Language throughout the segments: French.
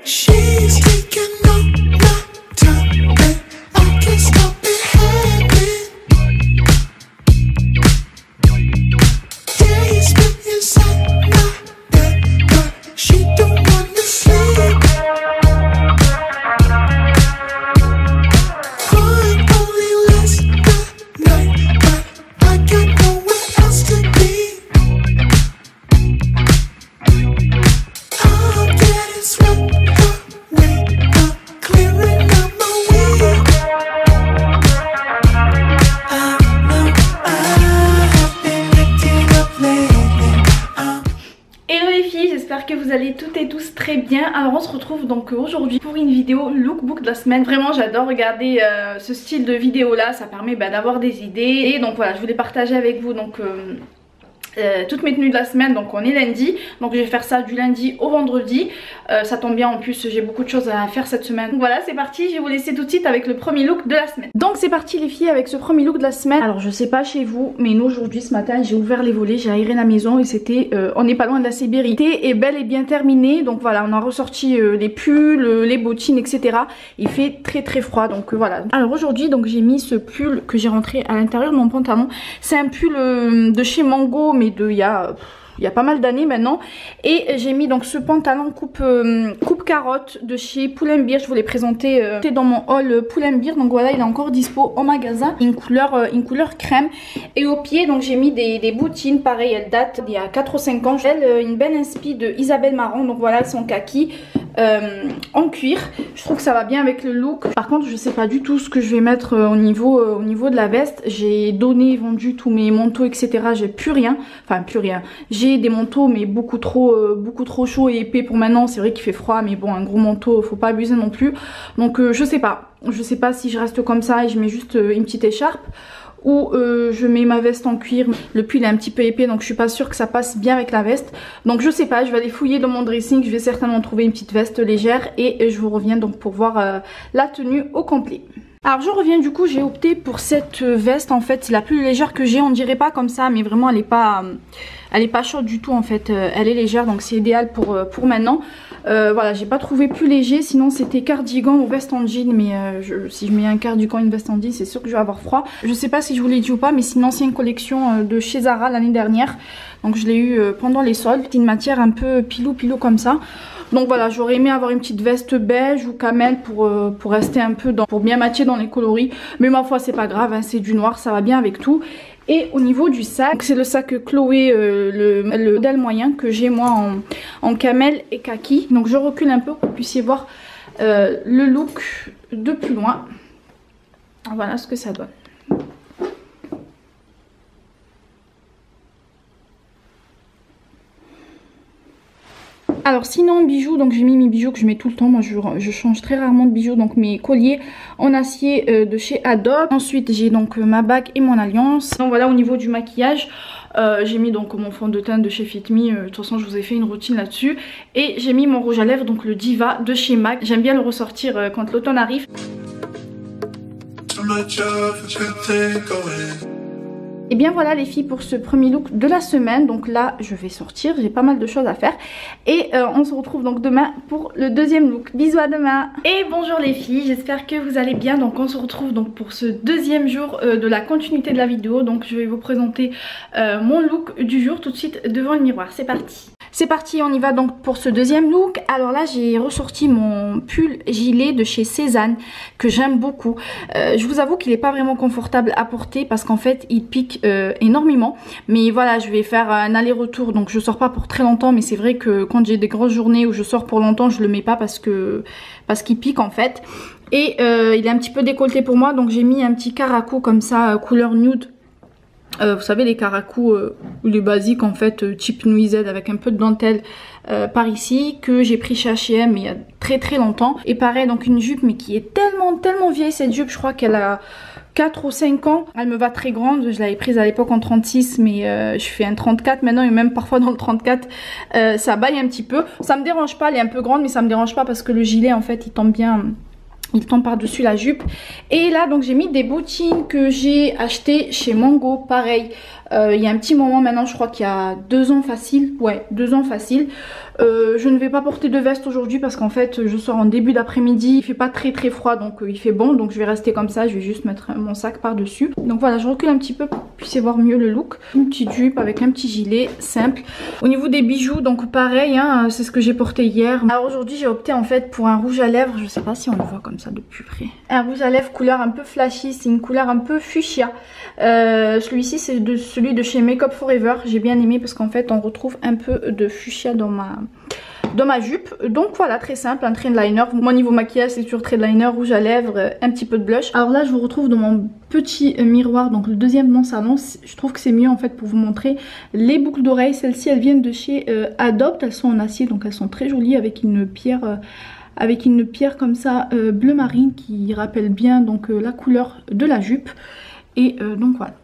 She's taking all my time, and I can't stop it happening. Days spent inside my bed, but she don't wanna sleep. Crying only last night, but I got nowhere else to be. I'm getting swept away, I'm clearing up my way. I know I have been acting up lately. Hello les filles, j'espère que vous allez toutes et tous très bien. Alors on se retrouve donc aujourd'hui pour une vidéo lookbook de la semaine. Vraiment j'adore regarder ce style de vidéo là, ça permet d'avoir des idées. Et donc voilà, je voulais partager avec vous donc toutes mes tenues de la semaine. Donc on est lundi, donc je vais faire ça du lundi au vendredi. Ça tombe bien, en plus j'ai beaucoup de choses à faire cette semaine. Donc voilà, c'est parti, je vais vous laisser tout de suite avec le premier look de la semaine. Donc c'est parti les filles avec ce premier look de la semaine. Alors je sais pas chez vous, mais nous aujourd'hui ce matin j'ai ouvert les volets, j'ai aéré la maison et c'était on n'est pas loin de la Sibérie. L'été est bel et bien terminé, donc voilà, on a ressorti les pulls, les bottines, etc. Il fait très très froid, donc voilà. Alors aujourd'hui donc j'ai mis ce pull que j'ai rentré à l'intérieur de mon pantalon. C'est un pull de chez Mango, mais il y a pas mal d'années maintenant. Et j'ai mis donc ce pantalon coupe carotte de chez Pull&Bear. Je vous l'ai présenté dans mon haul Pull&Bear. Donc voilà, il est encore dispo au magasin. Une couleur crème. Et au pied donc j'ai mis des bottines. Pareil, elles datent d'il y a 4 ou 5 ans. Une belle inspi de Isabelle Marant. Donc voilà, elles sont kaki. En cuir, je trouve que ça va bien avec le look. Par contre je sais pas du tout ce que je vais mettre au niveau de la veste. J'ai vendu tous mes manteaux, etc. J'ai plus rien, enfin plus rien, j'ai des manteaux mais beaucoup trop chauds et épais pour maintenant. C'est vrai qu'il fait froid, mais bon, un gros manteau faut pas abuser non plus. Donc je sais pas si je reste comme ça et je mets juste une petite écharpe, ou je mets ma veste en cuir. Le pull est un petit peu épais, donc je suis pas sûre que ça passe bien avec la veste. Donc je sais pas, je vais aller fouiller dans mon dressing. Je vais certainement trouver une petite veste légère et je vous reviens donc pour voir la tenue au complet. Alors je reviens, du coup j'ai opté pour cette veste. En fait c'est la plus légère que j'ai, on dirait pas comme ça, mais vraiment elle est pas chaude du tout en fait. Elle est légère, donc c'est idéal pour maintenant. Voilà, j'ai pas trouvé plus léger, sinon c'était cardigan ou veste en jean, mais si je mets un cardigan et une veste en jean, c'est sûr que je vais avoir froid. Je sais pas si je vous l'ai dit ou pas, mais c'est une ancienne collection de chez Zara l'année dernière, donc je l'ai eu pendant les soldes. C'est une matière un peu pilou comme ça. Donc voilà, j'aurais aimé avoir une petite veste beige ou camel pour rester un peu pour bien matcher dans les coloris, mais ma foi c'est pas grave, hein, c'est du noir, ça va bien avec tout. Et au niveau du sac, c'est le sac Chloé, le modèle moyen que j'ai moi en camel et kaki. Donc je recule un peu pour que vous puissiez voir le look de plus loin. Voilà ce que ça donne. Alors sinon bijoux, donc j'ai mis mes bijoux que je mets tout le temps. Moi je change très rarement de bijoux, donc mes colliers en acier de chez Adobe. Ensuite j'ai donc ma bague et mon alliance. Donc voilà, au niveau du maquillage, j'ai mis donc mon fond de teint de chez Fit Me. De toute façon je vous ai fait une routine là-dessus. Et j'ai mis mon rouge à lèvres, donc le Diva de chez MAC. J'aime bien le ressortir quand l'automne arrive. Et bien voilà les filles pour ce premier look de la semaine. Donc là je vais sortir, j'ai pas mal de choses à faire. Et on se retrouve donc demain pour le deuxième look. Bisous, à demain. Et bonjour les filles, j'espère que vous allez bien. Donc on se retrouve donc pour ce deuxième jour de la continuité de la vidéo. Donc je vais vous présenter mon look du jour tout de suite devant le miroir. C'est parti. C'est parti, on y va donc pour ce deuxième look. Alors là j'ai ressorti mon pull gilet de chez Cézanne que j'aime beaucoup. Je vous avoue qu'il n'est pas vraiment confortable à porter parce qu'en fait il pique énormément. Mais voilà, je vais faire un aller-retour, donc je sors pas pour très longtemps. Mais c'est vrai que quand j'ai des grosses journées où je sors pour longtemps, je le mets pas parce qu'il pique en fait. Et il est un petit peu décolleté pour moi, donc j'ai mis un petit caraco comme ça couleur nude. Vous savez les caracous ou les basiques en fait type nuisette avec un peu de dentelle par ici, que j'ai pris chez H&M il y a très longtemps. Et pareil, donc une jupe mais qui est tellement vieille cette jupe. Je crois qu'elle a 4 ou 5 ans. Elle me va très grande, je l'avais prise à l'époque en 36, mais je fais un 34 maintenant, et même parfois dans le 34 ça baille un petit peu. Ça me dérange pas, elle est un peu grande, mais ça me dérange pas parce que le gilet en fait il tombe bien, il tombe par-dessus la jupe. Et là donc j'ai mis des bottines que j'ai achetées chez Mango, pareil. Il y a un petit moment maintenant, je crois qu'il y a 2 ans facile. Ouais, 2 ans facile. Je ne vais pas porter de veste aujourd'hui parce qu'en fait je sors en début d'après-midi. Il fait pas très froid, donc il fait bon. Donc je vais rester comme ça, je vais juste mettre mon sac par dessus. Donc voilà, je recule un petit peu pour que vous puissiez voir mieux le look. Une petite jupe avec un petit gilet simple. Au niveau des bijoux, donc pareil, hein, c'est ce que j'ai porté hier. Alors aujourd'hui j'ai opté en fait pour un rouge à lèvres. Je sais pas si on le voit comme ça de plus près. Un rouge à lèvres couleur un peu flashy, c'est une couleur un peu fuchsia. Celui-ci c'est celui de chez Make Up Forever. J'ai bien aimé parce qu'en fait on retrouve un peu de fuchsia dans ma jupe. Donc voilà, très simple, un trade liner. Moi niveau maquillage c'est toujours trade liner, rouge à lèvres, un petit peu de blush. Alors là je vous retrouve dans mon petit miroir, donc le deuxième dans salon. Je trouve que c'est mieux en fait pour vous montrer les boucles d'oreilles. Celles-ci elles viennent de chez Adopt, elles sont en acier donc elles sont très jolies avec une pierre comme ça bleu marine qui rappelle bien donc la couleur de la jupe. Et donc voilà.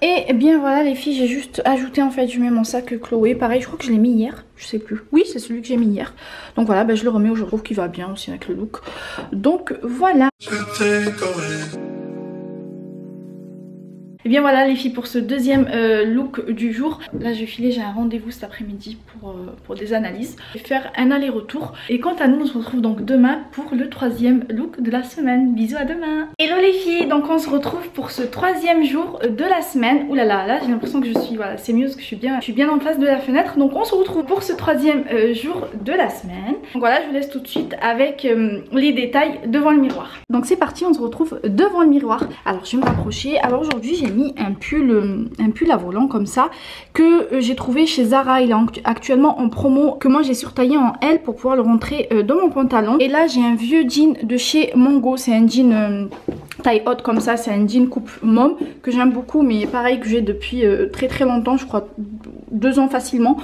Et bien voilà les filles, j'ai juste ajouté en fait, je mets mon sac Chloé, pareil je crois que je l'ai mis hier, je sais plus, oui c'est celui que j'ai mis hier. Donc voilà, je le remets aujourd'hui, je trouve qu'il va bien aussi avec le look. Donc voilà. Et bien voilà les filles pour ce deuxième look du jour. Là je vais filer, j'ai un rendez-vous cet après-midi pour des analyses. Je vais faire un aller-retour. Et quant à nous, on se retrouve donc demain pour le 3e look de la semaine. Bisous, à demain. Hello les filles, donc on se retrouve pour ce 3e jour de la semaine. Ouh là là, là j'ai l'impression que je suis, voilà c'est mieux parce que je suis bien en face de la fenêtre. Donc on se retrouve pour ce 3e jour de la semaine. Donc voilà, je vous laisse tout de suite avec les détails devant le miroir. Donc c'est parti, on se retrouve devant le miroir. Alors je vais me rapprocher. Alors aujourd'hui j'ai mis un pull à volant comme ça que j'ai trouvé chez Zara. Il est actuellement en promo, que moi j'ai surtaillé en L pour pouvoir le rentrer dans mon pantalon. Et là j'ai un vieux jean de chez Mongo, c'est un jean taille haute comme ça, c'est un jean coupe mom que j'aime beaucoup, mais pareil que j'ai depuis très longtemps, je crois 2 ans facilement.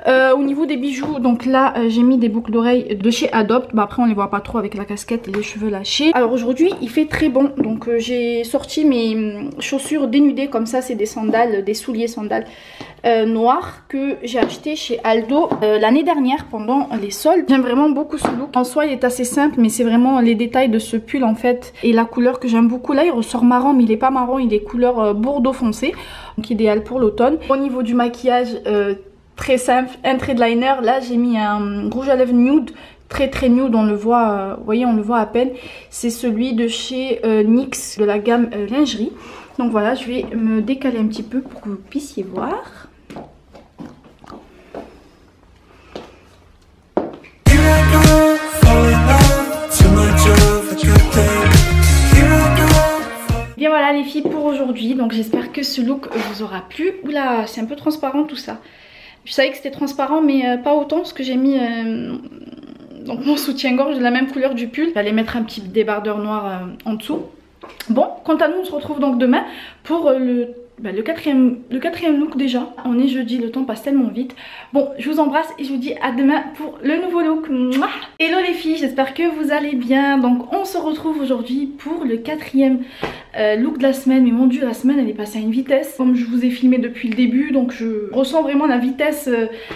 Au niveau des bijoux, donc là j'ai mis des boucles d'oreilles de chez Adopt. Après on les voit pas trop avec la casquette et les cheveux lâchés. Alors aujourd'hui il fait très bon, donc j'ai sorti mes chaussures dénudées comme ça, c'est des sandales, des souliers sandales noirs que j'ai acheté chez Aldo l'année dernière pendant les soldes. J'aime vraiment beaucoup ce look. En soi il est assez simple, mais c'est vraiment les détails de ce pull en fait et la couleur que j'aime beaucoup. Là il ressort marron, mais il est pas marron, il est couleur bordeaux foncé, donc idéal pour l'automne. Au niveau du maquillage, très simple, un trade liner. Là j'ai mis un rouge à lèvres nude, très nude, on le voit, vous voyez on le voit à peine. C'est celui de chez NYX de la gamme lingerie. Donc voilà, je vais me décaler un petit peu pour que vous puissiez voir. Bien voilà les filles pour aujourd'hui, donc j'espère que ce look vous aura plu. Oula, c'est un peu transparent tout ça. Je savais que c'était transparent mais pas autant parce que j'ai mis donc mon soutien-gorge de la même couleur du pull. J'allais mettre un petit débardeur noir en dessous. Bon, quant à nous on se retrouve donc demain pour le quatrième look déjà. On est jeudi, le temps passe tellement vite. Bon, je vous embrasse et je vous dis à demain pour le nouveau look. Mouah. Hello les filles, j'espère que vous allez bien. Donc on se retrouve aujourd'hui pour le 4e look de la semaine. Mais mon dieu, la semaine elle est passée à une vitesse. Comme je vous ai filmé depuis le début, donc je ressens vraiment la vitesse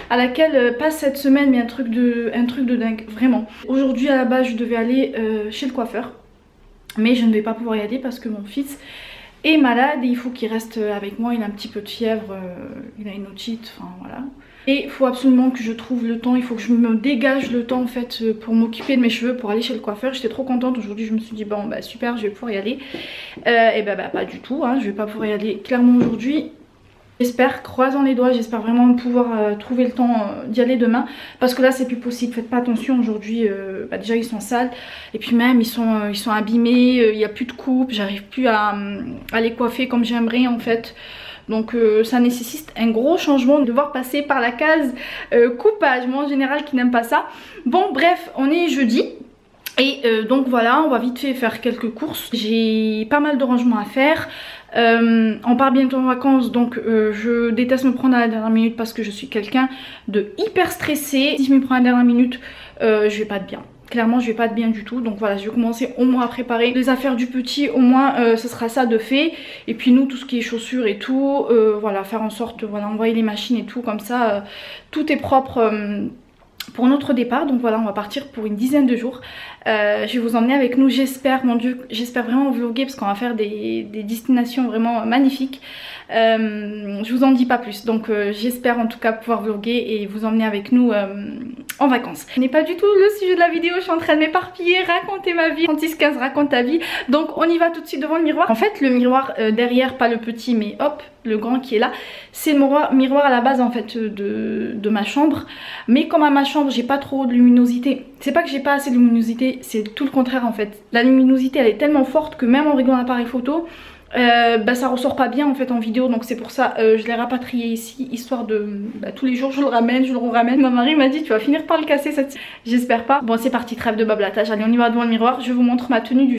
à laquelle passe cette semaine. Mais un truc de dingue, vraiment. Aujourd'hui à la base je devais aller chez le coiffeur. Mais je ne vais pas pouvoir y aller parce que mon fils est malade et il faut qu'il reste avec moi. Il a un petit peu de fièvre, il a une otite, enfin voilà. Et il faut absolument que je trouve le temps, il faut que je me dégage le temps en fait pour m'occuper de mes cheveux, pour aller chez le coiffeur. J'étais trop contente, aujourd'hui je me suis dit bon bah super, je vais pouvoir y aller. Et bah pas du tout, hein, je vais pas pouvoir y aller clairement aujourd'hui. J'espère, croisant les doigts, j'espère vraiment pouvoir trouver le temps d'y aller demain. Parce que là c'est plus possible, faites pas attention aujourd'hui, déjà ils sont sales. Et puis même ils sont abîmés, il n'y a plus de coupe, j'arrive plus à les coiffer comme j'aimerais en fait. Donc ça nécessite un gros changement de devoir passer par la case coupage, moi en général qui n'aime pas ça. Bon bref, on est jeudi. Et donc voilà, on va vite fait faire quelques courses. J'ai pas mal de rangements à faire. On part bientôt en vacances, donc je déteste me prendre à la dernière minute parce que je suis quelqu'un de hyper stressé. Si je me prends à la dernière minute, je vais pas être bien. Clairement je vais pas être bien du tout, donc voilà, je vais commencer au moins à préparer les affaires du petit, au moins ce sera ça de fait. Et puis nous, tout ce qui est chaussures et tout, voilà, faire en sorte, voilà, envoyer les machines et tout, comme ça tout est propre pour notre départ. Donc voilà, on va partir pour une dizaine de jours. Je vais vous emmener avec nous, j'espère, mon Dieu, j'espère vraiment vlogger parce qu'on va faire des destinations vraiment magnifiques. Je vous en dis pas plus, donc j'espère en tout cas pouvoir vlogger et vous emmener avec nous en vacances. Ce n'est pas du tout le sujet de la vidéo, je suis en train de m'éparpiller, raconter ma vie, 36-15 raconte ta vie. Donc on y va tout de suite devant le miroir. En fait le miroir derrière, pas le petit mais hop, le grand qui est là, c'est le miroir à la base en fait de ma chambre. Mais comme à ma chambre j'ai pas trop de luminosité, c'est pas que j'ai pas assez de luminosité, c'est tout le contraire en fait. La luminosité elle est tellement forte que même en réglant l'appareil photo, ça ressort pas bien en fait en vidéo, donc c'est pour ça je l'ai rapatrié ici, histoire de tous les jours je le ramène, ma mari m'a dit tu vas finir par le casser cette... J'espère pas. Bon c'est parti, trêve de bablatage, allez on y va devant le miroir, je vous montre ma tenue du...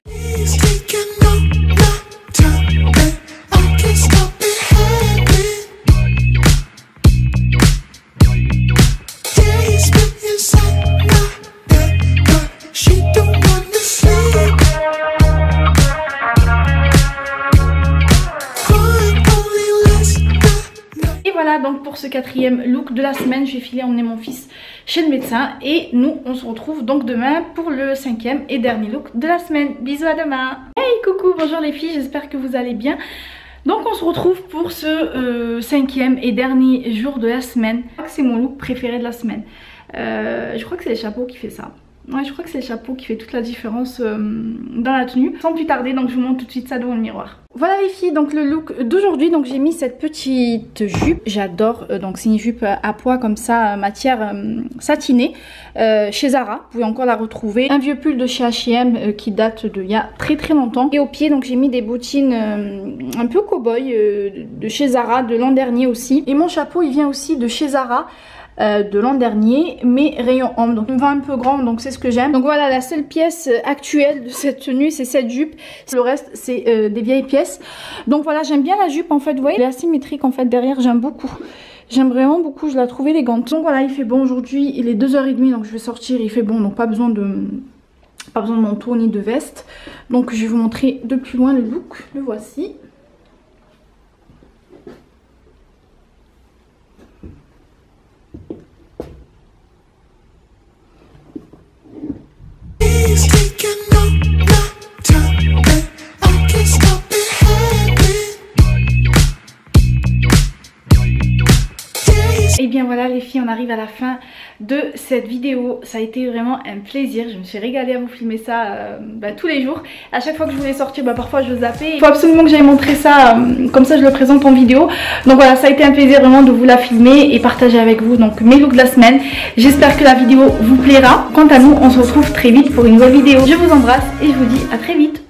Voilà donc pour ce quatrième look de la semaine, je vais filer emmener mon fils chez le médecin et nous on se retrouve donc demain pour le cinquième et dernier look de la semaine. Bisous, à demain. Hey coucou, bonjour les filles, j'espère que vous allez bien. Donc on se retrouve pour ce cinquième et dernier jour de la semaine. Je crois que c'est mon look préféré de la semaine. Je crois que c'est les chapeaux qui fait ça. Ouais, je crois que c'est le chapeau qui fait toute la différence dans la tenue. Sans plus tarder, donc je vous montre tout de suite ça devant le miroir. Voilà les filles, donc le look d'aujourd'hui, donc j'ai mis cette petite jupe. J'adore, donc c'est une jupe à pois comme ça, matière satinée, chez Zara. Vous pouvez encore la retrouver. Un vieux pull de chez H&M qui date d'il y a très longtemps. Et au pied, donc j'ai mis des bottines un peu cow-boy de chez Zara de l'an dernier aussi. Et mon chapeau, il vient aussi de chez Zara. De l'an dernier, mais rayon homme, donc il me va un peu grand, donc c'est ce que j'aime. Donc voilà, la seule pièce actuelle de cette tenue c'est cette jupe, le reste c'est des vieilles pièces. Donc voilà, j'aime bien la jupe en fait, vous voyez, elle est asymétrique en fait derrière, j'aime beaucoup. J'aime vraiment beaucoup, je la trouve élégante. Donc voilà, il fait bon aujourd'hui, il est 2h30, donc je vais sortir, il fait bon, donc pas besoin de manteau ni de veste. Donc je vais vous montrer de plus loin le look, le voici. Et bien voilà les filles, on arrive à la fin de cette vidéo. Ça a été vraiment un plaisir, je me suis régalée à vous filmer ça tous les jours. À chaque fois que je voulais sortir, parfois je zappais. Il faut absolument que j'aille montrer ça, comme ça je le présente en vidéo. Donc voilà, ça a été un plaisir vraiment de vous la filmer et partager avec vous donc mes looks de la semaine. J'espère que la vidéo vous plaira. Quant à nous, on se retrouve très vite pour une nouvelle vidéo. Je vous embrasse et je vous dis à très vite.